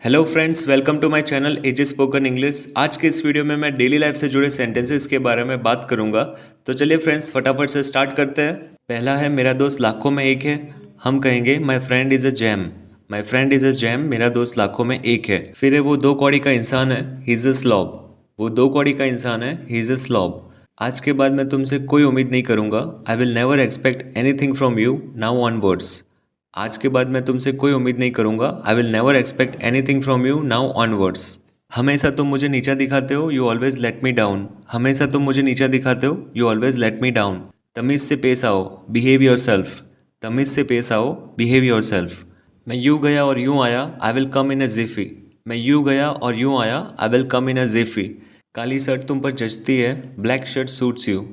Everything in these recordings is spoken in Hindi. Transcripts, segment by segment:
Hello friends, welcome to my channel AJ spoken English. आज के इस वीडियो में मैं डेली लाइफ से जुड़े सेंटेंसेस के बारे में बात करूंगा। तो चलिए फ्रेंड्स, फटाफट से स्टार्ट करते हैं। पहला है, मेरा दोस्त लाखों में एक है। हम कहेंगे my friend is a jam. My friend is a jam, मेरा दोस्त लाखों में एक है। फिर है, वो दो कौड़ी का इंसान है, ही इज़ अ स्लॉब। वो दो कौड़ी का इंसान है, ही इज़ अ स्लॉब। आज के बाद मैं तुमसे कोई उम्मीद नहीं करूंगा। I will never expect anything from you now onwards. आज के बाद मैं तुमसे कोई उम्मीद नहीं करूंगा। I will never expect anything from you now onwards. हमेशा तुम मुझे नीचा दिखाते हो, you always let me down. हमेशा तुम मुझे नीचा दिखाते हो, you always let me down. तमीज से पेश आओ, बिहेव योर सेल्फ। तमीज से पेश आओ, बिहेव योर सेल्फ। मैं यूं गया और यूं आया, आई विल कम इन अ जिफी। मैं यूं गया और यूं आया, I will come in a Zifi. Kali shirt तुम पर जचती है, black shirt suits you.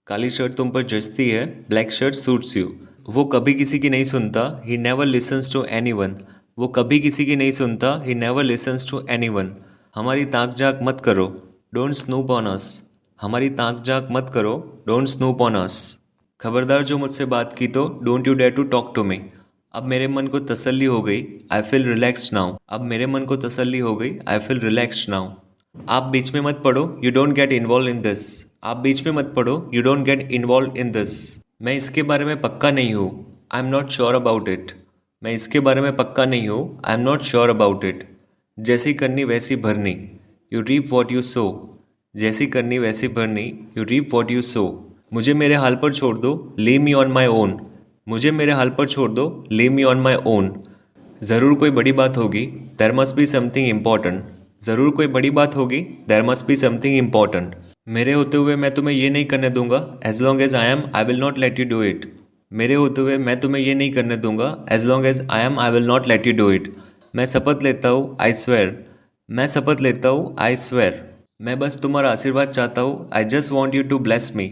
Kali shirt तुम पर जचती है, ब्लैक शर्ट सूट्स यू। वो कभी किसी की नहीं सुनता, he never listens to anyone. वो कभी किसी की नहीं सुनता, he never listens to anyone. हमारी ताक झाक मत करो, डोंट स्नूप ऑन अस। हमारी ताक झाक मत करो, डोंट स्नूप ऑन अस। खबरदार जो मुझसे बात की तो don't you dare to talk to me. अब मेरे मन को तसल्ली हो गई, आई फील रिलैक्स्ड नाउ। अब मेरे मन को तसल्ली हो गई, आई फील रिलैक्स्ड नाउ। आप बीच में मत पड़ो, you don't get involve in this. आप बीच में मत पड़ो, you don't get involve in this. मैं इसके बारे में पक्का नहीं हूँ, I am not sure about it. मैं इसके बारे में पक्का नहीं हूँ, I am not sure about it. जैसी करनी वैसी भरनी, you reap what you sow. जैसी करनी वैसी भरनी, you reap what you sow. मुझे मेरे हाल पर छोड़ दो, leave me on my own. मुझे मेरे हाल पर छोड़ दो, leave me on my own. ज़रूर कोई बड़ी बात होगी, there must be something important. ज़रूर कोई बड़ी बात होगी, there must be something important. मेरे होते हुए मैं तुम्हें ये नहीं करने दूंगा, as long as I am I will not let you do it. मेरे होते हुए मैं तुम्हें ये नहीं करने दूंगा, as long as I am I will not let you do it. मैं शपथ लेता हूँ, आई स्वेयर। मैं शपथ लेता हूँ, आई स्वेयर। मैं बस तुम्हारा आशीर्वाद चाहता हूँ, I just want you to bless me.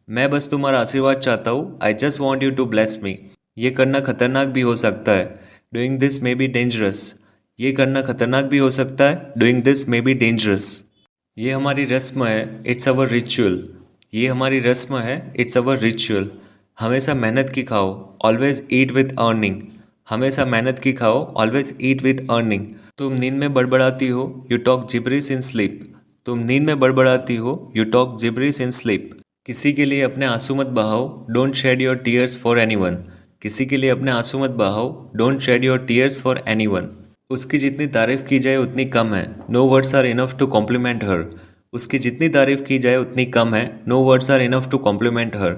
मैं बस तुम्हारा आशीर्वाद चाहता हूँ, I just want you to bless me. ये करना खतरनाक भी हो सकता है, doing this may be dangerous. ये करना खतरनाक भी हो सकता है, doing this may be dangerous. ये हमारी रस्म है, इट्स अवर रिचुअल। ये हमारी रस्म है, इट्स अवर रिचुअल। हमेशा मेहनत की खाओ, ऑलवेज ईट विथ अर्निंग। हमेशा मेहनत की खाओ, ऑलवेज ईट विथ अर्निंग। तुम नींद में बड़बड़ाती हो, you talk gibberish in sleep. तुम नींद में बड़बड़ाती हो, you talk gibberish in sleep. किसी के लिए अपने आंसू मत बहाओ, don't shed your tears for anyone. किसी के लिए अपने आंसू मत बहाओ, don't shed your tears for anyone. उसकी जितनी तारीफ की जाए उतनी कम है, no words are enough to compliment her. उसकी जितनी तारीफ की जाए उतनी कम है, no words are enough to compliment हर।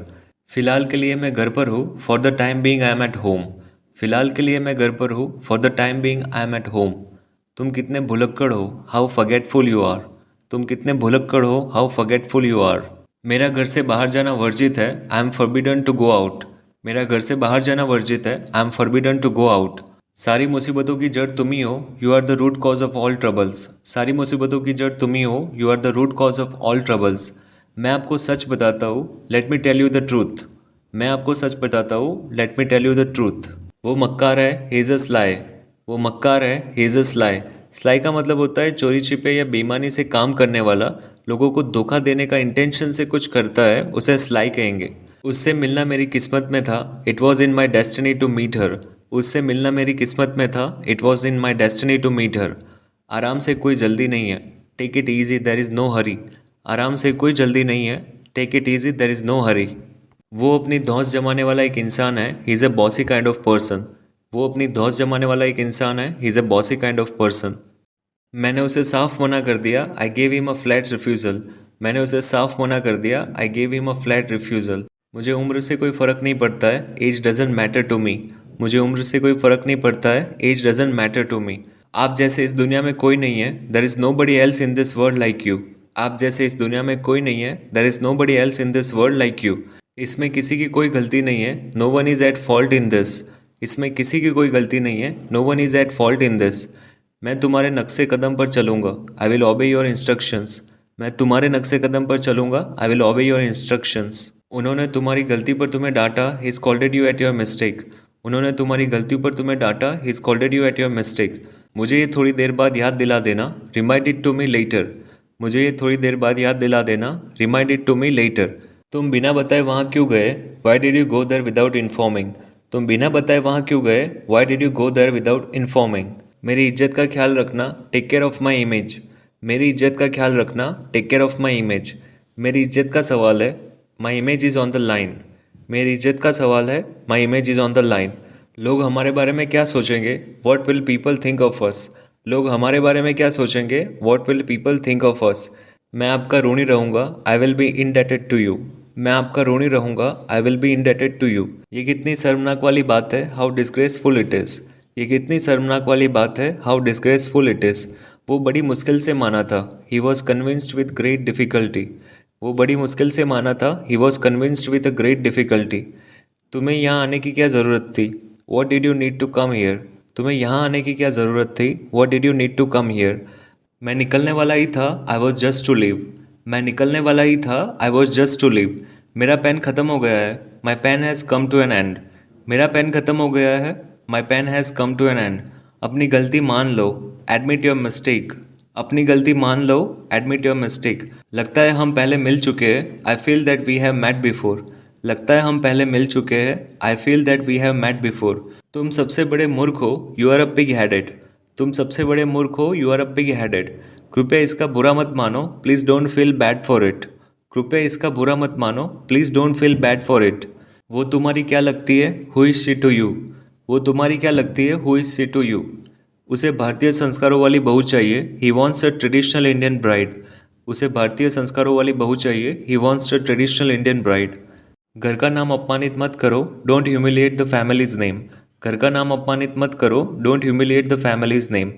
फिलहाल के लिए मैं घर पर हूँ, for the time being I am at home. फिलहाल के लिए मैं घर पर हूँ, for the time being I am at home. तुम कितने भुलक्कड़ हो, हाउ फॉरगेटफुल यू आर। तुम कितने भुलक्कड़ हो, हाउ फॉरगेटफुल यू आर। मेरा घर से बाहर जाना वर्जित है, I am forbidden to go out. मेरा घर से बाहर जाना वर्जित है, I am forbidden to go out. सारी मुसीबतों की जड़ तुम ही हो, you are the root cause of all troubles. सारी मुसीबतों की जड़ तुम ही हो, you are the root cause of all troubles. मैं आपको सच बताता हूँ, let me tell you the truth. मैं आपको सच बताता हूँ, let me tell you the truth. वो मक्कार है, ही इज़ अ स्लाई। वो मक्कार है, he is a sly. Sly का मतलब होता है चोरी छिपे या बेईमानी से काम करने वाला। लोगों को धोखा देने का इंटेंशन से कुछ करता है, उसे स्लाई कहेंगे। उससे मिलना मेरी किस्मत में था, it was in my destiny to meet her. उससे मिलना मेरी किस्मत में था, it was in my destiny to meet her. आराम से कोई जल्दी नहीं है, take it easy, there is no hurry. आराम से कोई जल्दी नहीं है, take it easy, there is no hurry. वो अपनी धौंस जमाने वाला एक इंसान है, he is a bossy kind of person. वो अपनी धौंस जमाने वाला एक इंसान है, he is a bossy kind of person. मैंने उसे साफ मना कर दिया, I gave him a flat refusal. मैंने उसे साफ मना कर दिया, I gave him a flat refusal. मुझे उम्र से कोई फ़र्क नहीं पड़ता है, age doesn't matter to me. मुझे उम्र से कोई फ़र्क नहीं पड़ता है, age doesn't matter to me. आप जैसे इस दुनिया में कोई नहीं है, there is nobody else in this world like you. आप जैसे इस दुनिया में कोई नहीं है, there is nobody else in this world like you. इसमें किसी की कोई गलती नहीं है, no one is at fault in this. इसमें किसी की कोई गलती नहीं है, no one is at fault in this. मैं तुम्हारे नक्शे कदम पर चलूंगा, I will obey your instructions. मैं तुम्हारे नक्शे कदम पर चलूंगा, I will obey your instructions. उन्होंने तुम्हारी गलती पर तुम्हें डांटा, he scolded you at your mistake. उन्होंने तुम्हारी गलती पर तुम्हें डांटा, he scolded you at your mistake. मुझे ये थोड़ी देर बाद याद दिला देना, remind it to me later. मुझे ये थोड़ी देर बाद याद दिला देना, remind it to me later. तुम बिना बताए वहाँ क्यों गए, why did you go there without informing. तुम बिना बताए वहाँ क्यों गए, why did you go there without informing. मेरी इज्जत का ख्याल रखना, take care of my image. मेरी इज्जत का ख्याल रखना, take care of my image. मेरी इज्जत का सवाल है, my image is on the line. मेरी इज्जत का सवाल है, my image is on the line. लोग हमारे बारे में क्या सोचेंगे, what will people think of us. लोग हमारे बारे में क्या सोचेंगे, what will people think of us. मैं आपका ऋणी रहूँगा, I will be indebted to you. मैं आपका ऋणी रहूँगा, I will be indebted to you. ये कितनी शर्मनाक वाली बात है, हाउ डिस्ग्रेसफुल इट इज़। ये कितनी शर्मनाक वाली बात है, हाउ डिस्ग्रेसफुल इट इज़। वो बड़ी मुश्किल से माना था, he was convinced with great difficulty. वो बड़ी मुश्किल से माना था, he was convinced with a great difficulty. तुम्हें यहाँ आने की क्या ज़रूरत थी, what did you need to come here. तुम्हें यहाँ आने की क्या ज़रूरत थी, what did you need to come here. मैं निकलने वाला ही था, I was just to leave. मैं निकलने वाला ही था, I was just to leave. मेरा पेन ख़त्म हो गया है, my pen has come to an end. मेरा पेन ख़त्म हो गया है, my pen has come to an end. अपनी गलती मान लो, एडमिट योर मिस्टेक। अपनी गलती मान लो, एडमिट योर मिस्टेक। लगता है हम पहले मिल चुके हैं, I feel that we have met before. लगता है हम पहले मिल चुके हैं, I feel that we have met before. तुम सबसे बड़े मूर्ख हो, you are a pig headed. तुम सबसे बड़े मूर्ख हो, you are a pig headed. कृपया इसका बुरा मत मानो, please don't feel bad for it. कृपया इसका बुरा मत मानो, please don't feel bad for it. वो तुम्हारी क्या लगती है, who is she to you. वो तुम्हारी क्या लगती है, who is she to you. उसे भारतीय संस्कारों वाली बहू चाहिए, he wants a traditional Indian bride. उसे भारतीय संस्कारों वाली बहू चाहिए, he wants a traditional Indian bride. घर का नाम अपमानित मत करो, don't humiliate the family's name. घर का नाम अपमानित मत करो, don't humiliate the family's name.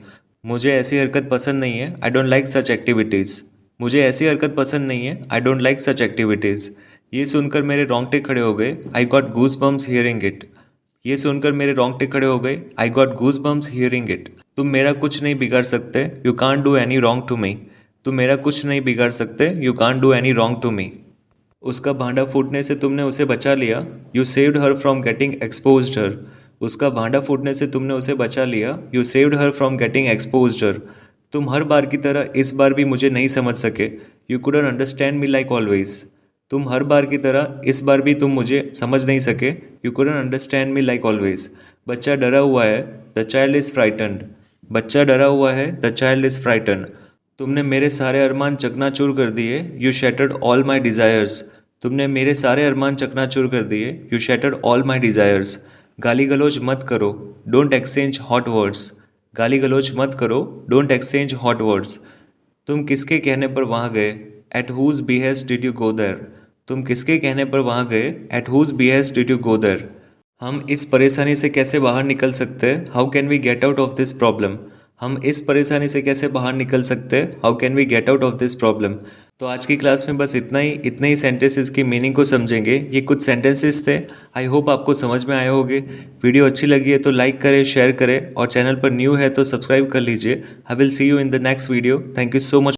मुझे ऐसी हरकत पसंद नहीं है, I don't like such activities. मुझे ऐसी हरकत पसंद नहीं है, I don't like such activities. ये सुनकर मेरे रोंगटे खड़े हो गए, I got goose bumps hearing it. ये सुनकर मेरे रोंगटे खड़े हो गए, I got goose bumps hearing it. तुम मेरा कुछ नहीं बिगाड़ सकते, you can't do any wrong to me. तुम मेरा कुछ नहीं बिगाड़ सकते, you can't do any wrong to me. उसका भांडा फूटने से तुमने उसे बचा लिया, you saved her from getting exposed her. उसका भांडा फूटने से तुमने उसे बचा लिया, you saved her from getting exposed her. तुम हर बार की तरह इस बार भी मुझे नहीं समझ सके, you couldn't understand me like always. तुम हर बार की तरह इस बार भी तुम मुझे समझ नहीं सके, you couldn't understand me like always. बच्चा डरा हुआ है, द चाइल्ड इज़ फ्राइटन्ड। बच्चा डरा हुआ है, द चाइल्ड इज़ फ्राइटन्ड। तुमने मेरे सारे अरमान चकनाचूर कर दिए, you shattered all my desires. तुमने मेरे सारे अरमान चकनाचूर कर दिए, you shattered all my desires. गाली गलौज मत करो, डोंट एक्सचेंज हॉट वर्ड्स। गाली गलौज मत करो, डोंट एक्सचेंज हॉट वर्ड्स। तुम किसके कहने पर वहाँ गए, at whose behest did you go there. तुम किसके कहने पर वहाँ गए, at whose behest did you go there. हम इस परेशानी से कैसे बाहर निकल सकते हैं, how can we get out of this problem. हम इस परेशानी से कैसे बाहर निकल सकते हैं, how can we get out of this problem. तो आज की क्लास में बस इतने ही सेंटेंसेस की मीनिंग को समझेंगे। ये कुछ सेंटेंसेस थे, आई होप आपको समझ में आए होंगे। वीडियो अच्छी लगी है तो लाइक करें, शेयर करें और चैनल पर न्यू है तो सब्सक्राइब कर लीजिए। I will see you in the next video. Thank you so much.